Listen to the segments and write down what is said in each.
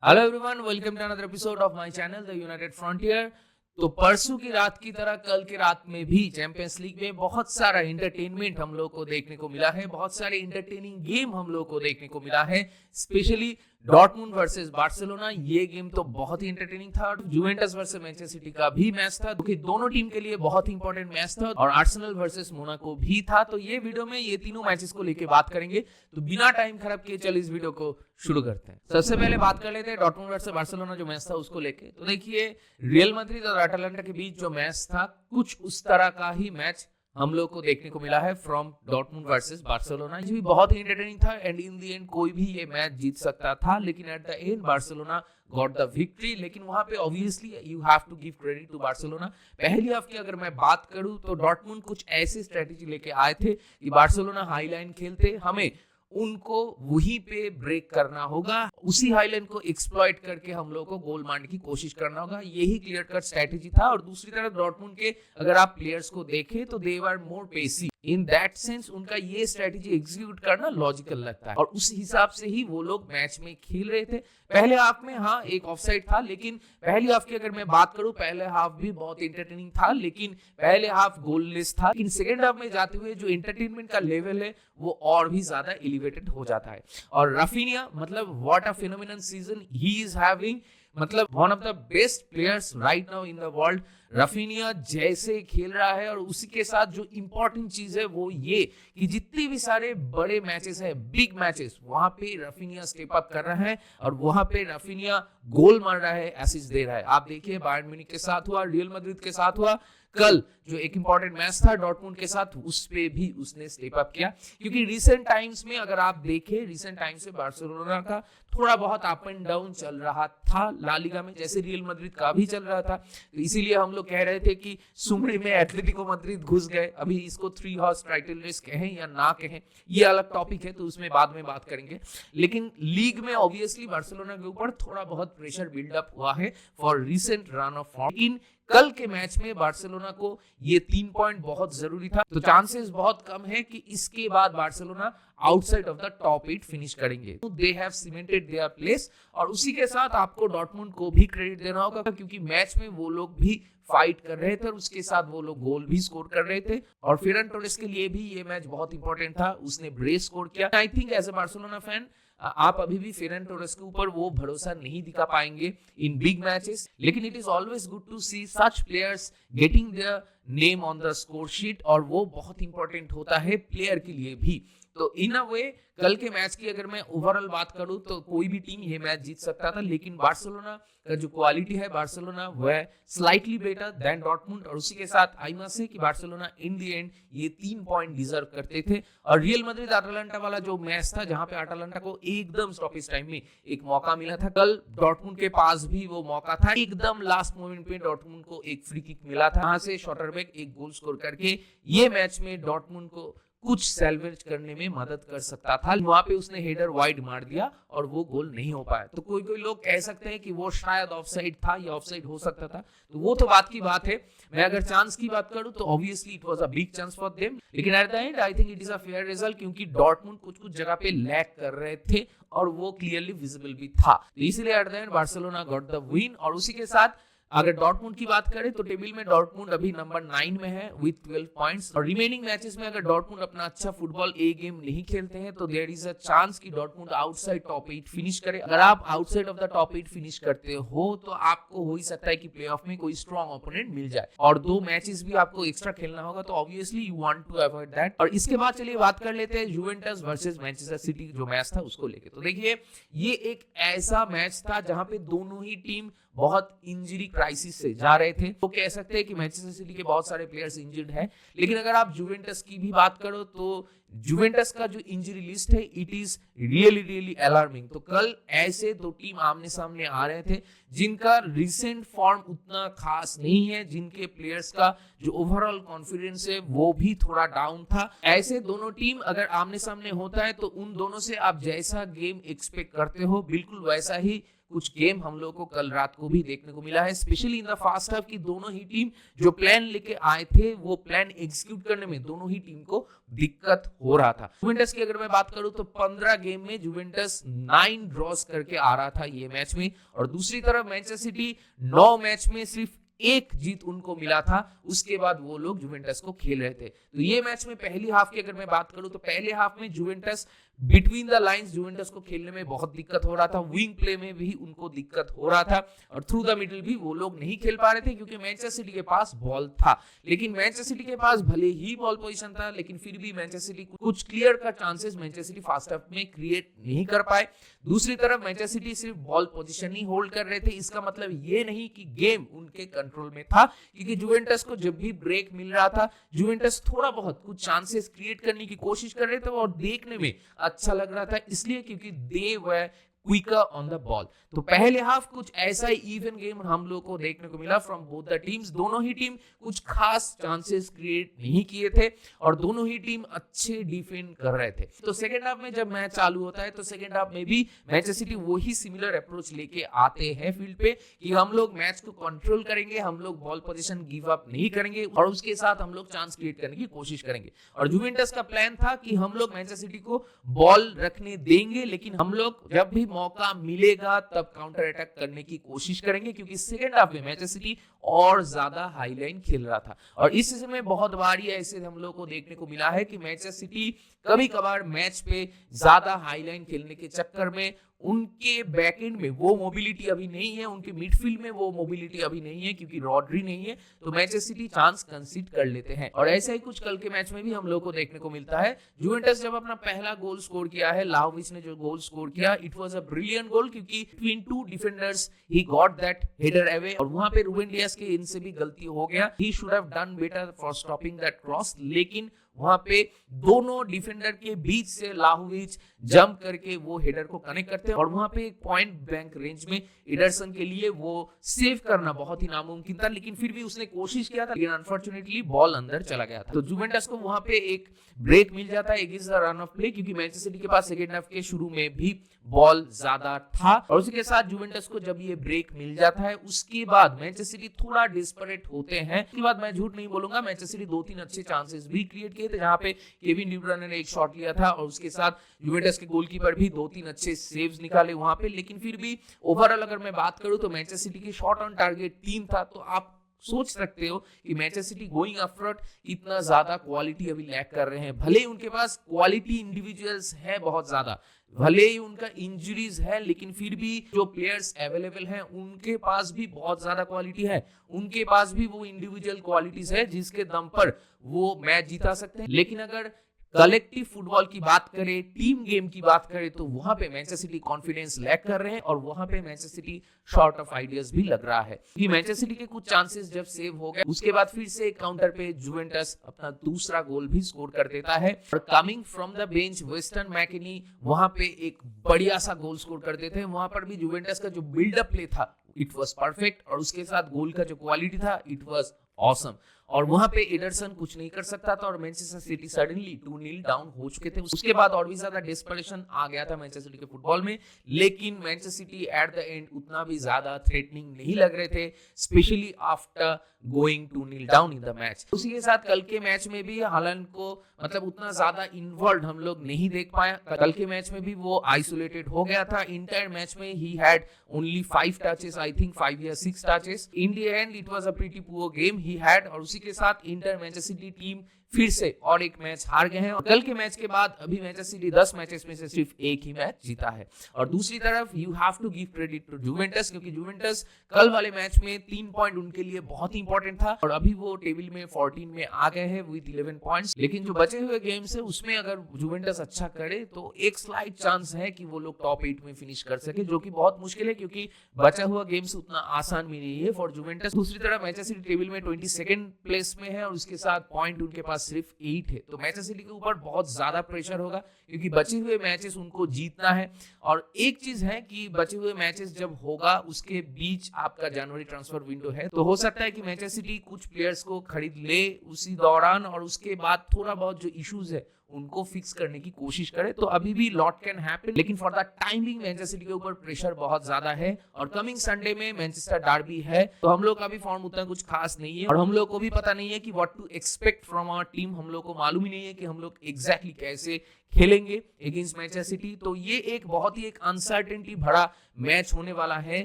Hello everyone, welcome to another episode of my channel the united frontier. तो परसों की रात की तरह कल की रात में भी चैंपियंस लीग में बहुत सारा एंटरटेनमेंट हम लोग को देखने को मिला है, बहुत सारे एंटरटेनिंग गेम हम लोग को देखने को मिला है। स्पेशली डॉर्टमुंड वर्सेस बार्सिलोना, ये गेम तो बहुत ही एंटरटेनिंग था। जुवेंटस वर्सेस मैनचेस्टर सिटी का भी मैच था, क्योंकि दोनों टीम के लिए बहुत ही इंपॉर्टेंट मैच था। और आर्सेनल वर्सेस मोनाको भी था। तो ये वीडियो में ये तीनों मैचेस को लेके बात करेंगे। तो बिना टाइम खराब किए चल इस वीडियो को शुरू करते हैं। सबसे पहले बात कर लेते हैं डॉर्टमुंड वर्सेस बार्सिलोना जो मैच था उसको लेके। तो देखिए, रियल मैड्रिड और अटालांटा के बीच जो मैच था, कुछ उस तरह का ही मैच हम लोग को देखने को मिला है फ्रॉम डॉर्टमुंड वर्सेस बार्सिलोना। ये भी बहुत ही एंटरटेनिंग था एंड इन द एंड कोई भी ये मैच जीत सकता था, लेकिन at the end Barcelona got the victory. लेकिन वहां पे obviously you have to give credit to Barcelona. पहली हाफ की अगर मैं बात करूं तो डॉर्टमुंड कुछ ऐसी स्ट्रेटेजी लेके आए थे कि बार्सिलोना हाई लाइन खेलते, हमें उनको वहीं पे ब्रेक करना होगा, उसी हाईलाइन को एक्सप्लॉइट करके हम लोग को गोल मारने की कोशिश करना होगा। यही क्लियर कट स्ट्रेटेजी था। और दूसरी तरफ डॉर्टमुंड के अगर आप प्लेयर्स को देखें तो दे वर मोर पेसी। इन दैट सेंस उनका ये स्ट्रेटेजी एग्जीक्यूट करना लॉजिकल लगता है और उस हिसाब से ही वो लोग मैच में खेल रहे थे। पहले हाफ में हाँ एक ऑफसाइड था, लेकिन पहली हाफ की अगर मैं बात करूं, पहले हाफ भी बहुत एंटरटेनिंग था, लेकिन पहले हाफ गोललेस था। लेकिन सेकेंड हाफ में जाते हुए जो एंटरटेनमेंट का लेवल है वो और भी ज्यादा एलिवेटेड हो जाता है। और राफिनिया, मतलब what a phenomenal season he is having, मतलब one of the best players right now in the world. Raphinha जैसे खेल रहा है और उसी के साथ जो इंपॉर्टेंट चीज है वो ये कि जितने भी सारे बड़े मैचेस है, बिग मैचेस, वहां पे राफिनिया स्टेप अप कर रहा है और वहां पे राफिनिया गोल मार रहा है, असिस्ट दे रहा है। आप देखिए बायर्न म्यूनिख के साथ हुआ, रियल मैड्रिड के साथ हुआ, कल जो एक इंपॉर्टेंट मैच था डॉर्टमुंड के साथ, उस पे भी उसने स्टेप अप किया। क्योंकि रिसेंट टाइम्स में अगर आप देखें, रिसेंट टाइम्स में बार्सिलोना का थोड़ा बहुत अप एंड डाउन चल रहा था ला लीगा में, जैसे रियल मैड्रिड का भी चल रहा था। तो इसीलिए हम लोग कह रहे थे कि सुमड़ी में एटलेटिको मैड्रिड घुस गए। अभी इसको 3 हॉर्स टाइटल रेस कहें या ना कहें, ये अलग टॉपिक है, तो उसमें बाद में बात करेंगे। लेकिन लीग में ऑब्वियसली बार्सिलोना के ऊपर थोड़ा बहुत प्रेशर बिल्डअप हुआ है for recent run of form. लेकिन कल के मैच में बार्सिलोना को ये 3 पॉइंट बहुत जरूरी था। तो चांसेस बहुत कम है कि इसके बाद Barcelona outside of the top 8 finish करेंगे। They have cemented their place. और उसी के साथ आपको डॉर्टमुंड को भी क्रेडिट देना होगा, क्योंकि मैच में वो लोग भी फाइट कर रहे थे और उसके साथ वो लोग गोल भी स्कोर कर रहे थे। और फेरन टोरेस के लिए भी ये मैच बहुत इंपॉर्टेंट था, उसने ब्रेस स्कोर किया। I think as a Barcelona fan आप अभी भी फेरन टोरेस के ऊपर वो भरोसा नहीं दिखा पाएंगे इन बिग मैचेस, लेकिन it is always good to see such players getting their name on the score sheet, और वो बहुत इंपॉर्टेंट होता है प्लेयर के लिए भी। तो इन अ वे कल के मैच की अगर मैं ओवरऑल बात करूं तो कोई भी टीम ये मैच जीत सकता था, लेकिन बार्सिलोना का जो क्वालिटी है, बार्सिलोना वह स्लाइटली बेटर देन डॉर्टमुंड। और उसी के साथ आई मस्ट से कि बार्सिलोना इन द एंड ये 3 पॉइंट डिजर्व करते थे। और रियल मैड्रिड अटालांटा वाला जो मैच था, जहां पे अटालांटा को एकदम स्टॉपेज टाइम में एक मौका मिला था, कल डॉर्टमुंड के पास भी वो मौका था। एकदम लास्ट मोमेंट पे डॉर्टमुंड को एक फ्री किक मिला था, वहां से शॉटरबैक एक गोल स्कोर करके ये मैच में डॉर्टमुंड को कुछ सैल्वेज करने में मदद कर सकता था। वहां पे उसने हेडर वाइड मार दिया और वो गोल नहीं हो पाया। तो कोई कोई लोग कह सकते हैं कि वो शायद ऑफसाइड था या ऑफसाइड हो सकता था, तो वो तो बात की बात है। मैं अगर चांस की बात करूं तो obviously it was a big chance for them, लेकिन at the end I think it is a fair result, क्योंकि डॉर्टमुंड कुछ कुछ जगह पे लैग कर रहे थे और वो क्लियरली विजिबल भी था। तो इसलिए eight the end Barcelona got the win. और उसी के साथ अगर डॉर्टमुंड की बात करें तो टेबल में डॉर्टमुंड अभी नंबर 9 में है विद 12 पॉइंट्स। और रिमेनिंग मैचेस में अगर डॉर्टमुंड अपना अच्छा फुटबॉल ए गेम नहीं खेलते हैं तो देयर इज अ चांस कि डॉर्टमुंड आउटसाइड टॉप 8 फिनिश करे। अगर आप outside of the top 8 finish करते हो तो आपको हो ही सकता है कि प्लेऑफ में कोई स्ट्रॉन्ग ओपोनेंट मिल जाए, और 2 मैचेस भी आपको एक्स्ट्रा खेलना होगा, तो obviously you want to avoid that. और इसके बाद चलिए बात कर लेते हैं जुवेंटस वर्सेस मैनचेस्टर सिटी जो मैच था उसको लेके। तो देखिए, ये एक ऐसा मैच था जहां पे दोनों ही टीम बहुत इंजरी क्राइसिस से जा रहे थे। तो कह सकते हैं कि मैनचेस्टर सिटी के बहुत सारे प्लेयर्स इंजर्ड हैं, लेकिन अगर आप जुवेंटस की भी बात करो तो जुवेंटस का जो इंजरी लिस्ट है इट इज रियली अलार्मिंग। तो कल ऐसे 2 टीम आमने सामने आ रहे थे जिनका रिसेंट फॉर्म उतना खास नहीं है, जिनके प्लेयर्स का जो ओवरऑल कॉन्फिडेंस है वो भी थोड़ा डाउन था। ऐसे दोनों टीम अगर आमने सामने होता है तो उन दोनों से आप जैसा गेम एक्सपेक्ट करते हो बिल्कुल वैसा ही कुछ गेम हम लोग को कल रात को भी देखने को मिला है, specially in the first half की दोनों ही टीम जो प्लान लेके आए थे वो प्लान एग्जीक्यूट करने में दोनों ही टीम को दिक्कत हो रहा था। जुवेंटस की अगर मैं बात करूं तो 15 गेम में जुवेंटस 9 ड्रॉस करके आ रहा था ये मैच में, और दूसरी तरफ मैनचेस्टर सिटी 9 मैच में सिर्फ एक जीत उनको मिला था, उसके बाद वो लोग जुवेंटस को खेल रहे थे। तो ये मैच में पहली हाफ की अगर मैं बात करूं तो पहले हाफ में Juventus between the lines Juventus को खेलने में बहुत दिक्कत हो रहा था, विंग प्ले में भी उनको दिक्कत हो रहा था, और थ्रू द मिडिल भी वो लोग नहीं खेल पा रहे थे क्योंकि मैनचेस्टर सिटी के पास बॉल था। लेकिन मैनचेस्टर सिटी के पास भले ही बॉल पोजीशन था, लेकिन फिर भी मैनचेस्टर सिटी कुछ क्लियर का chances Manchester city first half में क्रिएट नहीं कर पाए। दूसरी तरफ मैनचेस्टर सिटी सिर्फ बॉल पोजीशन ही होल्ड कर रहे थे। इसका मतलब ये नहीं कि गेम उनके कंट्रोल में था, क्योंकि जुवेंटस को जब भी ब्रेक मिल रहा था जुवेंटस थोड़ा बहुत कुछ चांसेस क्रिएट करने की कोशिश कर रहे थे और देखने में अच्छा लग रहा था, इसलिए क्योंकि दे वर क्विकर ऑन द बॉल। तो पहले हाफ कुछ ऐसा ही इवन गेम हम लोग को देखने को मिला फ्रॉम बोथ द टीम्स। दोनों ही टीम कुछ खास चांसेस क्रिएट नहीं किए थे और दोनों ही टीम अच्छे डिफेंड कर रहे थे। तो सेकंड हाफ में जब मैच चालू होता है तो सेकंड हाफ में भी मैनचेस्टर सिटी वही सिमिलर अप्रोच लेके आते हैं फील्ड पे कि हम लोग मैच को कंट्रोल करेंगे, हम लोग बॉल पोजीशन गिव अप नहीं करेंगे और उसके साथ हम लोग चांस क्रिएट करने की कोशिश करेंगे। और जुवेंटस का प्लान था कि हम लोग मैनचेस्टर सिटी को बॉल रखने देंगे, लेकिन हम लोग जब भी मौका मिलेगा तब काउंटर अटैक करने की कोशिश करेंगे, क्योंकि सेकंड हाफ में मैनचेस्टर सिटी और ज्यादा हाई लाइन खेल रहा था। और इस सीजन में बहुत बार ही ऐसे हम लोग को देखने को मिला है कि मैनचेस्टर सिटी कभी कभार मैच पे ज्यादा हाई लाइन खेलने के चक्कर में उनके बैकएंड में वो मोबिलिटी अभी नहीं है, उनके मिडफील्ड में वो मोबिलिटी अभी नहीं है क्योंकि रॉड्री नहीं है, तो मैनचेस्टर सिटी चांस कंसीड कर लेते हैं। और ऐसा ही कुछ कल के मैच में भी हम लोग को देखने को मिलता है। जुवेंटस जब अपना पहला गोल स्कोर किया है, लाहोविच ने जो गोल स्कोर किया, इट वाज अ ब्रिलियंट गोल, क्योंकि between two defenders he got that header away, और वहां पे रूबेन डियास के इनसे भी गलती हो गया। He should have done better for stopping that cross, लेकिन वहां पे दोनों डिफेंडर के बीच से लाहोविच जंप करके वो हेडर को कनेक्ट करते हैं और वहां पे एक पॉइंट ब्लैंक रेंज में एडरसन के लिए वो सेव करना बहुत ही नामुमकिन था, लेकिन फिर भी उसने कोशिश किया था, लेकिन अनफॉर्चुनेटली बॉल अंदर चला गया था। तो जुवेंटस को वहां पे एक ब्रेक मिल जाता है against the run of play, क्योंकि मैनचेस्टर सिटी के पास सेकंड हाफ के शुरू में भी बॉल ज्यादा था। और उसके साथ जुवेंटस को जब ये ब्रेक मिल जाता है उसके बाद मैनचेस्टर सिटी थोड़ा डिस्परेट होते हैं। उसके बाद मैं झूठ नहीं बोलूंगा, मैनचेस्टर सिटी 2-3 अच्छे चांसेस भी क्रिएट किए थे, जहां पे केविन डी ब्रुयने ने एक शॉट लिया था और उसके साथ जुवेंटस के गोलकीपर भी 2-3 अच्छे सेव्स निकाले वहां पे। लेकिन फिर भी ओवरऑल अगर मैं बात करूं तो मैनचेस्टर सिटी की शॉट ऑन टारगेट 3 था, तो आप सोच सकते हो कि मैनचेस्टर सिटी गोइंग अफ्रंट इतना ज्यादा क्वालिटी अभी लैक कर रहे हैं। भले ही उनके पास क्वालिटी इंडिविजुअल्स है बहुत ज्यादा, भले ही उनका इंजरीज है, लेकिन फिर भी जो प्लेयर्स अवेलेबल हैं उनके पास भी बहुत ज्यादा क्वालिटी है, उनके पास भी वो इंडिविजुअल क्वालिटीज है जिसके दम पर वो मैच जीता सकते हैं। लेकिन अगर कलेक्टिव फुटबॉल की बात करें, टीम गेम की बात करें, तो वहां पे मैनचेस्टर सिटी कॉन्फिडेंस लैक कर रहे हैं और वहां पे Manchester city short of ideas भी लग रहा है कि मैनचेस्टर सिटी के कुछ चांसेस जब सेव हो गए उसके बाद फिर से काउंटर पे जुवेंटस अपना दूसरा गोल भी स्कोर कर देता है और coming from the bench Weston McKennie वहां पे एक बढ़िया सा गोल स्कोर कर देते हैं। वहां पर भी जुवेंटस का जो बिल्डअप प्ले था इट वाज परफेक्ट और उसके साथ गोल का जो क्वालिटी था इट वाज ऑसम, और वहां पे एडरसन कुछ नहीं कर सकता था और मैनचेस्टर सिटी सडनली 2-0 डाउन हो चुके थे। उसके बाद और भी ज्यादा डेस्परेशन आ गया था मैनचेस्टर सिटी के फुटबॉल में, लेकिन Manchester city eight the and उतना भी ज्यादा थ्रेटनिंग नहीं लग रहे थे, specially after going 2-0 down in the match. उसी के साथ कल के मैच में भी हालैंड को मतलब उतना ज्यादा इन्वॉल्व हम लोग नहीं देख पाया। कल के मैच में भी वो आइसोलेटेड हो गया था। इंटायर मैच में he had only 5 touches, I think 5 या 6 touches. In the and it was a pretty poor game he had, और उसी के साथ इंटर मैनचेस्टर सिटी टीम फिर से और एक मैच हार गए हैं और कल के मैच के बाद अभी मैनचेस्टर सिटी 10 मैचेस में से सिर्फ एक ही मैच जीता है। और दूसरी तरफ you have to give credit to Juventus, क्योंकि जुवेंटस कल वाले मैच में 3 पॉइंट उनके लिए बहुत ही इंपॉर्टेंट था और अभी वो टेबल में 14 में आ गए हैं विद 11 पॉइंट्स। लेकिन जो बचे हुए गेम्स है उसमें अगर जुवेंटस अच्छा करे तो एक स्लाइट चांस है कि वो लोग टॉप 8 में फिनिश कर सके, जो कि बहुत मुश्किल है क्योंकि बचा हुआ गेम्स उतना आसान भी नहीं है फॉर जुवेंटस। दूसरी तरफ मैनचेस्टर सिटी टेबल में 22nd प्लेस में है और उसके साथ पॉइंट उनके पास सिर्फ 8 है, तो मैनचेस्टर सिटी के ऊपर बहुत ज्यादा प्रेशर होगा क्योंकि बचे हुए मैचेस उनको जीतना है। और एक चीज है कि बचे हुए मैचेस जब होगा उसके बीच आपका जनवरी ट्रांसफर विंडो है, तो हो सकता है कि मैनचेस्टर सिटी कुछ प्लेयर्स को खरीद ले उसी दौरान और उसके बाद थोड़ा बहुत जो इश्यूज है उनको फिक्स करने की कोशिश करे। तो अभी भी लॉट कैन हैपन, लेकिन for the time being Manchester city के ऊपर प्रेशर बहुत ज्यादा है। और कमिंग संडे में मैनचेस्टर डर्बी है, तो हम लोग का भी फॉर्म उतना कुछ खास नहीं है और हम लोग को भी पता नहीं है कि what to expect from our team. हम लोग को मालूम ही नहीं है कि हम लोग एग्जैक्टली कैसे खेलेंगे अगेंस्ट मैनचेस्टर सिटी। तो ये एक बहुत ही एक अनसर्टेनिटी भरा मैच होने वाला है।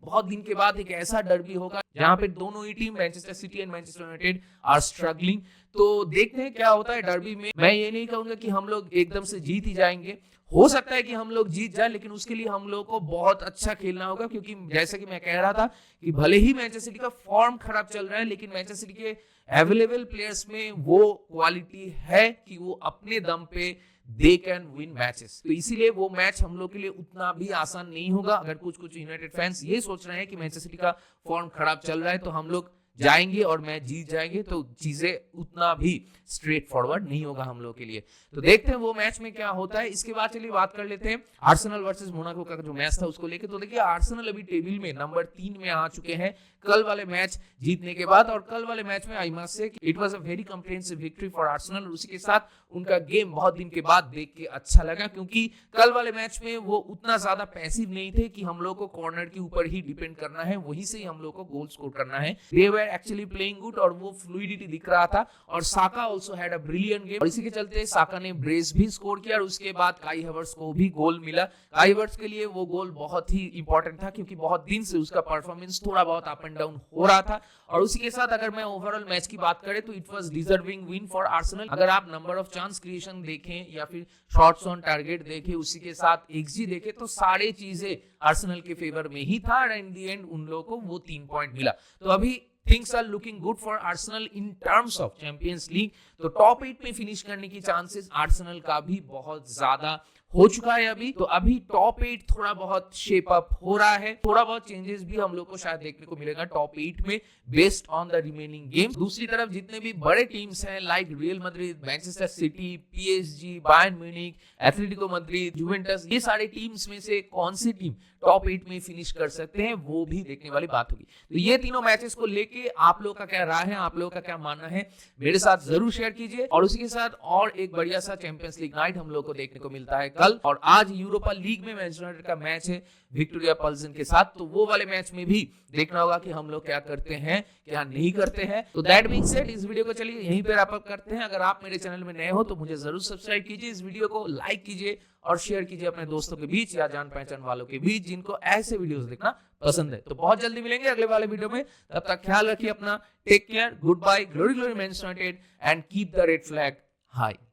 बहुत दिन के बाद एक ऐसा डर्बी होगा जहां पे दोनों ही team Manchester City and Manchester United are struggling. तो देखते हैं क्या होता है डर्बी में। मैं ये नहीं कहूंगा कि हम लोग एकदम से जीत ही जाएंगे, हो सकता है कि हम लोग जीत जाए, लेकिन उसके लिए हम लोग को बहुत अच्छा खेलना होगा। क्योंकि जैसा कि मैं कह रहा था कि भले ही मैनचेस्टर सिटी का फॉर्म खराब चल रहा है, लेकिन मैनचेस्टर सिटी के अवेलेबल प्लेयर्स में वो क्वालिटी है कि वो अपने दम पे दे कैन विन मैचेस। तो इसीलिए वो मैच हम लोग के लिए उतना भी आसान नहीं होगा। अगर कुछ यूनाइटेड फैंस ये सोच रहे हैं कि मैनचेस्टर सिटी का फॉर्म खराब चल रहा है तो हम लोग जाएंगे और मैच जीत जाएंगे, तो चीजें उतना भी स्ट्रेट फॉरवर्ड नहीं होगा हम लोग के लिए। तो देखते हैं वो मैच में क्या होता है। इसके बाद चलिए बात कर लेते हैं आर्सेनल वर्सेस मोनाको का जो मैच था उसको लेके। तो देखिए आर्सेनल अभी टेबल में नंबर 3 में आ चुके हैं कल वाले मैच जीतने के बाद। और कल वाले मैच में I must say it was a very comprehensive victory for Arsenal. और उसी के साथ उनका गेम बहुत दिन के बाद देख के अच्छा लगा, क्योंकि कल वाले मैच में वो उतना ज्यादा पैसिव नहीं थे कि हम लोग को कॉर्नर के ऊपर ही डिपेंड करना है, वहीं से ही हम लोग को गोल स्कोर करना है। They were actually playing good और वो फ्लूइडिटी दिख रहा था। और Saka also had a brilliant game और इसी के चलते साका ने ब्रेस भी स्कोर किया और उसके बाद काई हैवर्ट्स को भी गोल मिला। काई हैवर्ट्स के लिए वो गोल बहुत ही इंपॉर्टेंट था, क्योंकि बहुत दिन से उसका परफॉर्मेंस थोड़ा बहुत अप एंड डाउन हो रहा था। और उसी के साथ अगर मैं ओवरऑल मैच की बात करें तो it was deserving win for Arsenal. अगर आप नंबर ऑफ चांस क्रिएशन देखें या फिर शॉट्स ऑन टारगेट देखें, उसी के साथ एक्सजी देखें, तो सारी चीजें आर्सेनल के फेवर में ही था। एंड इन द एंड उन लोगों को वो 3 पॉइंट मिला। तो अभी things are looking good for Arsenal in terms of Champions League। तो टॉप 8 में फिनिश करने की चांसेस आर्सेनल का भी बहुत ज्यादा हो चुका है अभी। तो अभी टॉप 8 थोड़ा बहुत शेप अप हो रहा है, थोड़ा बहुत चेंजेस भी हम लोग को शायद देखने को मिलेगा टॉप 8 में based on the remaining games. दूसरी तरफ जितने भी बड़े टीम्स हैं like real Madrid, Manchester city, PSG, Bayern Munich, Atletico Madrid, Juventus, ये सारे टीम्स में से कौन सी टीम टॉप 8 में फिनिश कर सकते हैं वो भी देखने वाली बात होगी। तो ये तीनों मैचेस को लेके आप लोग का क्या राय है, आप लोगों का क्या मानना है, मेरे साथ जरूर शेयर कीजिए। और उसी के साथ और एक बढ़िया सा चैंपियंस लीग नाइट हम लोग को देखने को मिलता है कल। और आज यूरोपा लीग में मैनचेस्टर यूनाइटेड का मैच है विक्टोरिया पल्सन के साथ। तो वो वाले मैच में भी देखना होगा कि हम लोग क्या करते हैं क्या नहीं करते हैं। तो दैट बीइंग सेड इस वीडियो को चलिए यहीं पे रैप अप करते हैं। अगर आप मेरे चैनल में नए हो तो मुझे जरूर सब्सक्राइब कीजिए, इस वीडियो को लाइक कीजिए और शेयर कीजिए अपने दोस्तों के बीच या जान पहचान वालों के बीच जिनको ऐसे वीडियोस देखना पसंद है। तो बहुत जल्दी मिलेंगे अगले वाले वीडियो में, तब तक ख्याल रखिए अपना, take care, goodbye, glory glory Manchester United and keep the red flag high.